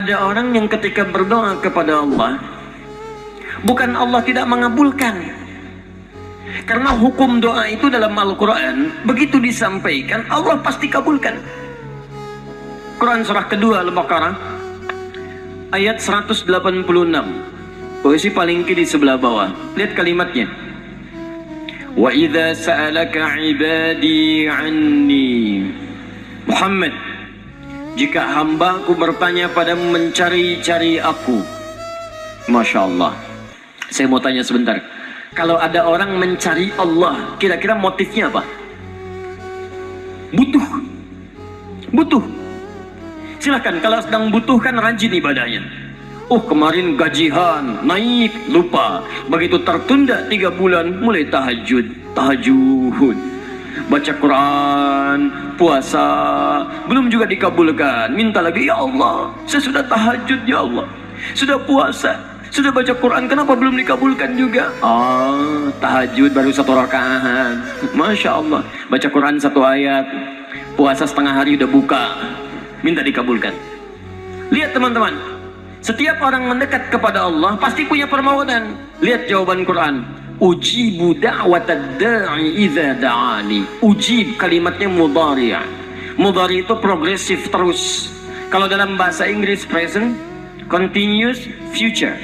Ada orang yang ketika berdoa kepada Allah, bukan Allah tidak mengabulkan, karena hukum doa itu dalam Al-Quran begitu disampaikan Allah pasti kabulkan. Quran surah kedua Al-Baqarah ayat 186, posisi paling kiri sebelah bawah. Lihat kalimatnya, wa idza sa'alaka ibadi anni Muhammad, jika hambaku bertanya padamu mencari-cari aku. Masya Allah. Saya mau tanya sebentar, kalau ada orang mencari Allah, kira-kira motifnya apa? Butuh. Silahkan, kalau sedang butuh kan rajin ibadahnya. Oh, kemarin gajian naik, lupa. Begitu tertunda 3 bulan, mulai tahajud, baca Quran, puasa, belum juga dikabulkan. Minta lagi, ya Allah, saya sudah tahajud, ya Allah, sudah puasa, sudah baca Quran, kenapa belum dikabulkan juga? Tahajud baru 1 rakaat, Masya Allah. Baca Quran 1 ayat, puasa setengah hari udah buka, minta dikabulkan. Lihat teman-teman, setiap orang mendekat kepada Allah pasti punya permohonan. Lihat jawaban Quran, ujibu da'watad da'i idza da'ani. Ujib kalimatnya mudhari'. Mudhari' itu progresif, terus. Kalau dalam bahasa Inggris present, continuous, future.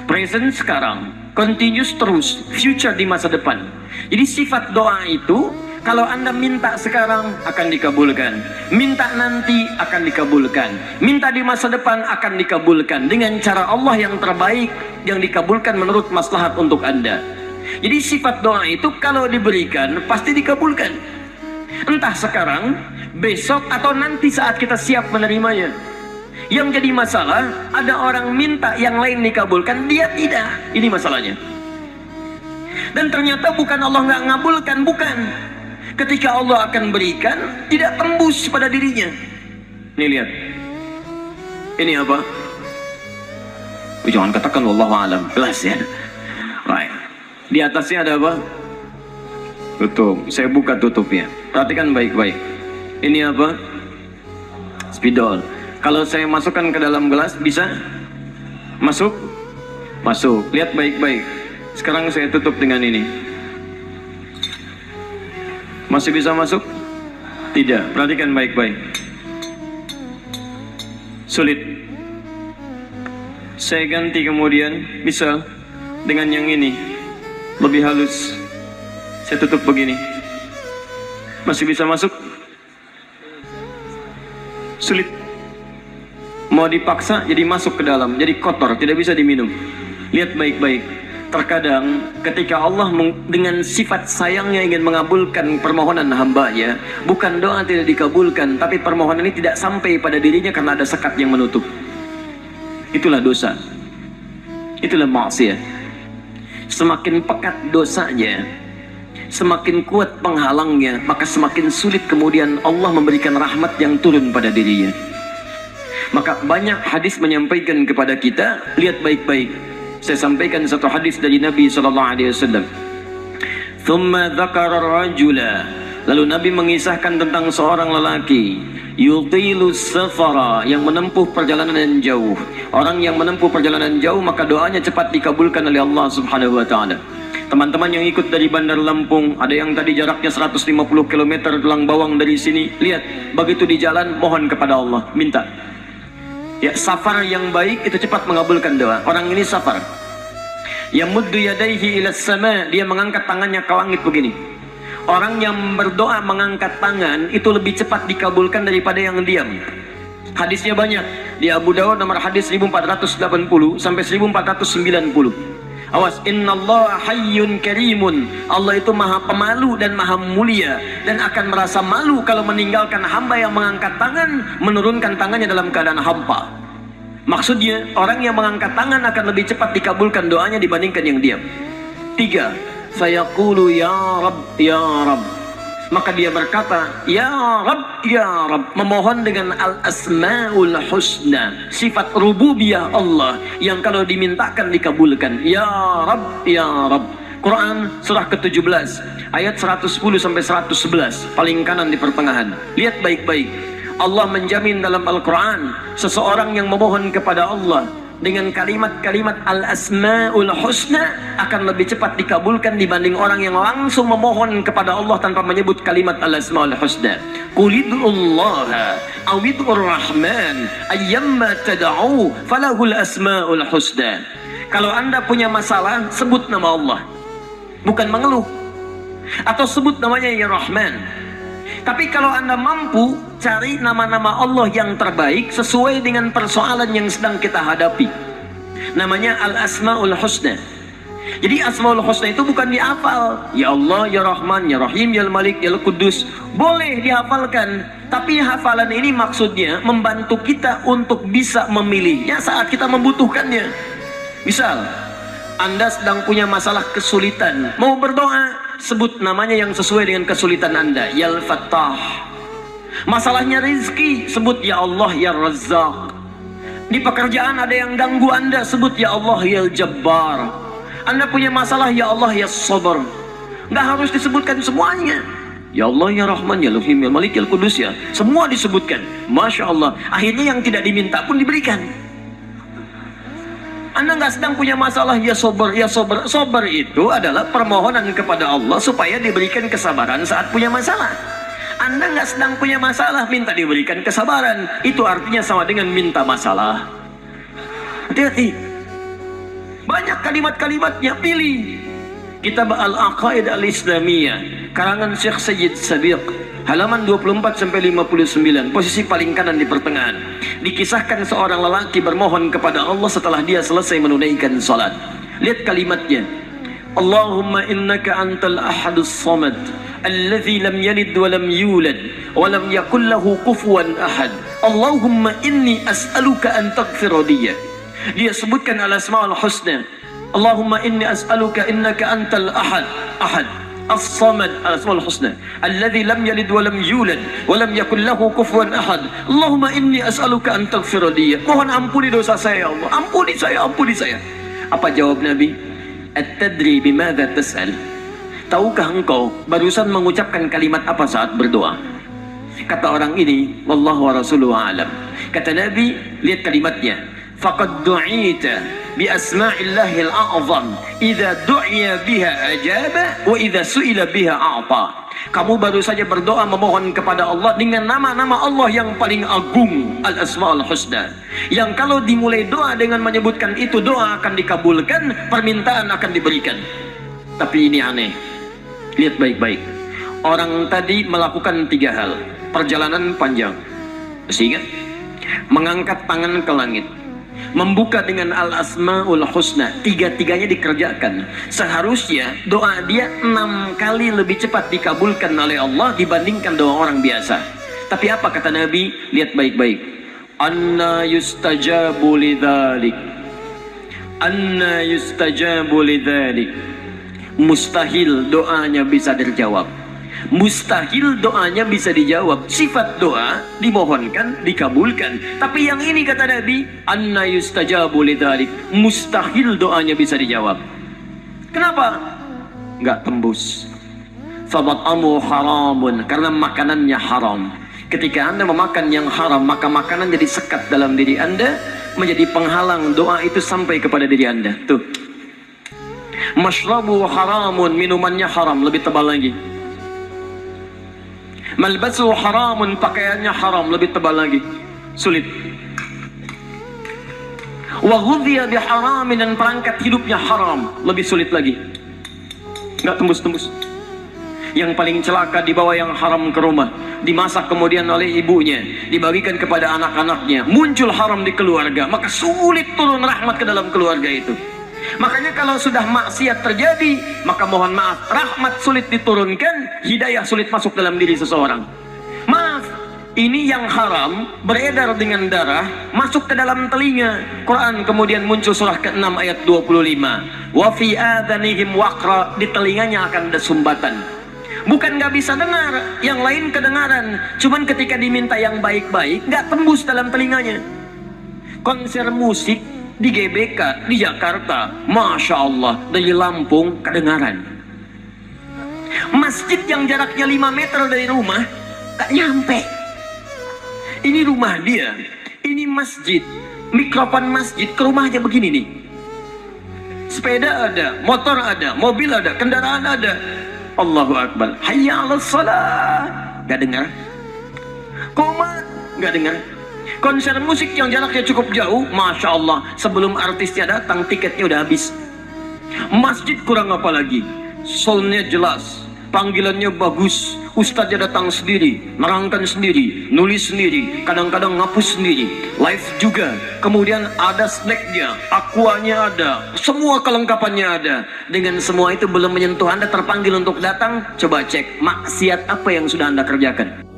Present sekarang, continuous terus, future di masa depan. Jadi sifat doa itu, kalau Anda minta sekarang akan dikabulkan, minta nanti akan dikabulkan, minta di masa depan akan dikabulkan dengan cara Allah yang terbaik, yang dikabulkan menurut maslahat untuk Anda. Jadi sifat doa itu kalau diberikan pasti dikabulkan, entah sekarang, besok, atau nanti saat kita siap menerimanya. Yang jadi masalah, ada orang minta yang lain dikabulkan, dia tidak. Ini masalahnya. Dan ternyata bukan Allah nggak ngabulkan, bukan. Ketika Allah akan berikan, tidak tembus pada dirinya. Nih lihat, ini apa? Jangan katakan wallahu alam, jelas ya. Right. Di atasnya ada apa? Tutup. Saya buka tutupnya. Perhatikan baik-baik. Ini apa? Spidol. Kalau saya masukkan ke dalam gelas, bisa masuk? Masuk. Lihat baik-baik. Sekarang saya tutup dengan ini. Masih bisa masuk? Tidak. Perhatikan baik-baik. Sulit. Saya ganti kemudian, bisa dengan yang ini, lebih halus. Saya tutup begini. Masih bisa masuk? Sulit. Mau dipaksa jadi masuk ke dalam, jadi kotor, tidak bisa diminum. Lihat baik-baik. Terkadang ketika Allah dengan sifat sayangnya ingin mengabulkan permohonan hambanya, bukan doa tidak dikabulkan, tapi permohonan ini tidak sampai pada dirinya karena ada sekat yang menutup. Itulah dosa. Itulah maksiat. Semakin pekat dosanya, semakin kuat penghalangnya, maka semakin sulit kemudian Allah memberikan rahmat yang turun pada dirinya. Maka banyak hadis menyampaikan kepada kita, lihat baik-baik. Saya sampaikan satu hadis dari Nabi SAW. Thumma dzakara rajula. Lalu Nabi mengisahkan tentang seorang lelaki, yutilu safara, yang menempuh perjalanan yang jauh. Orang yang menempuh perjalanan jauh, maka doanya cepat dikabulkan oleh Allah Subhanahu wa taala. Teman-teman yang ikut dari Bandar Lampung, ada yang tadi jaraknya 150 km Tulang Bawang dari sini. Lihat, begitu di jalan mohon kepada Allah, minta. Ya, safar yang baik itu cepat mengabulkan doa. Orang ini safar. Yamuddu yadaihi ila sama, dia mengangkat tangannya ke langit begini. Orang yang berdoa mengangkat tangan itu lebih cepat dikabulkan daripada yang diam. Hadisnya banyak. Di Abu Dawud nomor hadis 1480 sampai 1490. Awas, innallaha hayyun karimun. Allah itu maha pemalu dan maha mulia, dan akan merasa malu kalau meninggalkan hamba yang mengangkat tangan, menurunkan tangannya dalam keadaan hampa. Maksudnya, orang yang mengangkat tangan akan lebih cepat dikabulkan doanya dibandingkan yang diam. 3. Fayaqulu ya Rabb, ya Rabb. Maka dia berkata, ya Rabb, ya Rabb, memohon dengan al-asma'ul husna, sifat rububiyah Allah yang kalau dimintakan dikabulkan. Ya Rabb, ya Rabb. Quran surah ke-17 ayat 110 sampai 111, paling kanan di pertengahan. Lihat baik-baik. Allah menjamin dalam Al-Quran, seseorang yang memohon kepada Allah dengan kalimat-kalimat Al-Asma'ul Husna akan lebih cepat dikabulkan dibanding orang yang langsung memohon kepada Allah tanpa menyebut kalimat Al-Asma'ul Husna. Qulid'ullaha awid'ur rahman ayyamma tad'u falahul asma'ul husna. Kalau Anda punya masalah, sebut nama Allah, bukan mengeluh, atau sebut namanya ya Rahman. Tapi kalau Anda mampu, cari nama-nama Allah yang terbaik sesuai dengan persoalan yang sedang kita hadapi. Namanya Al-Asma'ul Husna. Jadi Asma'ul Husna itu bukan dihafal. Ya Allah, Ya Rahman, Ya Rahim, Ya Malik, Ya Qudus. Boleh dihafalkan. Tapi hafalan ini maksudnya membantu kita untuk bisa memilihnya saat kita membutuhkannya. Misal, Anda sedang punya masalah kesulitan, mau berdoa, sebut namanya yang sesuai dengan kesulitan Anda. Ya Al-Fattah. Masalahnya rezeki, sebut Ya Allah Ya Razzaq. Di pekerjaan ada yang ganggu Anda, sebut Ya Allah Ya Jabbar. Anda punya masalah, Ya Allah Ya Sabar. Nggak harus disebutkan semuanya. Ya Allah Ya Rahman, Ya Rahim, Ya Malik, Ya Qudus, ya. Semua disebutkan. Masya Allah. Akhirnya yang tidak diminta pun diberikan. Anda nggak sedang punya masalah, ya sober, ya sober. Sober itu adalah permohonan kepada Allah supaya diberikan kesabaran saat punya masalah. Anda nggak sedang punya masalah, minta diberikan kesabaran. Itu artinya sama dengan minta masalah. Hati-hati. Banyak kalimat-kalimatnya, pilih. Kitab Al-Aqaid Al-Islamiyah, karangan Syekh Sayyid Sabiq, halaman 24-59, posisi paling kanan di pertengahan. Dikisahkan seorang lelaki bermohon kepada Allah setelah dia selesai menunaikan salat. Lihat kalimatnya. Allahumma innaka antal ahadus samad alladzi lam yalid wa lam yulad wa lam yakul lahu kufuwan ahad. Allahumma inni as'aluka an taghfira li. Dia sebutkan al-asmaul husna. Allahumma inni as'aluka innaka antal ahad As-Samad, Al-Asmaul Husna, alladzi lam yalid wa lam yulad wa lam yakul lahu kufuwan ahad. Allahumma inni as'aluka an taghfira li. Mohon ampuni dosa saya, ya Allah. Ampuni saya, ampuni saya. Apa jawab Nabi? At-tadri bimadza tas'al? Tahukah engkau barusan mengucapkan kalimat apa saat berdoa? Kata orang ini, wallahu wa rasuluhu a'lam. Kata Nabi, lihat kalimatnya. Faqad du'ita bi asma'illahil a'zam idza du'iya biha ajaba wa idza su'ila biha a'ta. Kamu baru saja berdoa memohon kepada Allah dengan nama-nama Allah yang paling agung, Al-Asma'ul Husna, yang kalau dimulai doa dengan menyebutkan itu, doa akan dikabulkan, permintaan akan diberikan. Tapi ini aneh. Lihat baik-baik. Orang tadi melakukan 3 hal. Perjalanan panjang, masih ingat? Mengangkat tangan ke langit, membuka dengan Al-Asma'ul Husna, 3-tiganya dikerjakan. Seharusnya doa dia 6 kali lebih cepat dikabulkan oleh Allah dibandingkan doa orang biasa. Tapi apa kata Nabi? Lihat baik-baik. Anna yustajabu lidzalik. Anna yustajabu lidzalik. Mustahil doanya bisa terjawab. Mustahil doanya bisa dijawab. Sifat doa dimohonkan, dikabulkan. Tapi yang ini kata Nabi, anna yustajabu lidzalik, mustahil doanya bisa dijawab. Kenapa? Nggak tembus. Fabat'amu haramun, karena makanannya haram. Ketika Anda memakan yang haram, maka makanan jadi sekat dalam diri Anda, menjadi penghalang doa itu sampai kepada diri Anda. Tuh. Mashrabu haramun, minumannya haram, lebih tebal lagi. Malbasu haramun, pakaiannya haram, lebih tebal lagi, sulit. Wa ghudhiya biharamin, dan perangkat hidupnya haram, lebih sulit lagi, nggak tembus-tembus. Yang paling celaka, dibawa yang haram ke rumah, dimasak kemudian oleh ibunya, dibagikan kepada anak-anaknya, muncul haram di keluarga, maka sulit turun rahmat ke dalam keluarga itu. Makanya kalau sudah maksiat terjadi, maka mohon maaf, rahmat sulit diturunkan, hidayah sulit masuk dalam diri seseorang. Maaf, ini yang haram beredar dengan darah, masuk ke dalam telinga. Quran kemudian muncul surah ke-6 ayat 25. Wa fi adhanihim waqra, di telinganya akan ada sumbatan. Bukan nggak bisa dengar, yang lain kedengaran, cuman ketika diminta yang baik-baik nggak tembus dalam telinganya. Konser musik di GBK di Jakarta, Masya Allah, dari Lampung kedengaran. Masjid yang jaraknya 5 meter dari rumah gak nyampe. Ini rumah dia, ini masjid, mikrofon masjid, ke rumahnya begini nih. Sepeda ada, motor ada, mobil ada, kendaraan ada. Allahu Akbar, hayya 'alas shalah, gak dengar. Komat, gak dengar. Konser musik yang jaraknya cukup jauh, Masya Allah, sebelum artisnya datang tiketnya udah habis. Masjid kurang apa lagi, soundnya jelas, panggilannya bagus, ustadznya datang sendiri, nerangkan sendiri, nulis sendiri, kadang-kadang ngapus sendiri, live juga. Kemudian ada snacknya, aquanya ada, semua kelengkapannya ada. Dengan semua itu belum menyentuh Anda terpanggil untuk datang, coba cek maksiat apa yang sudah Anda kerjakan.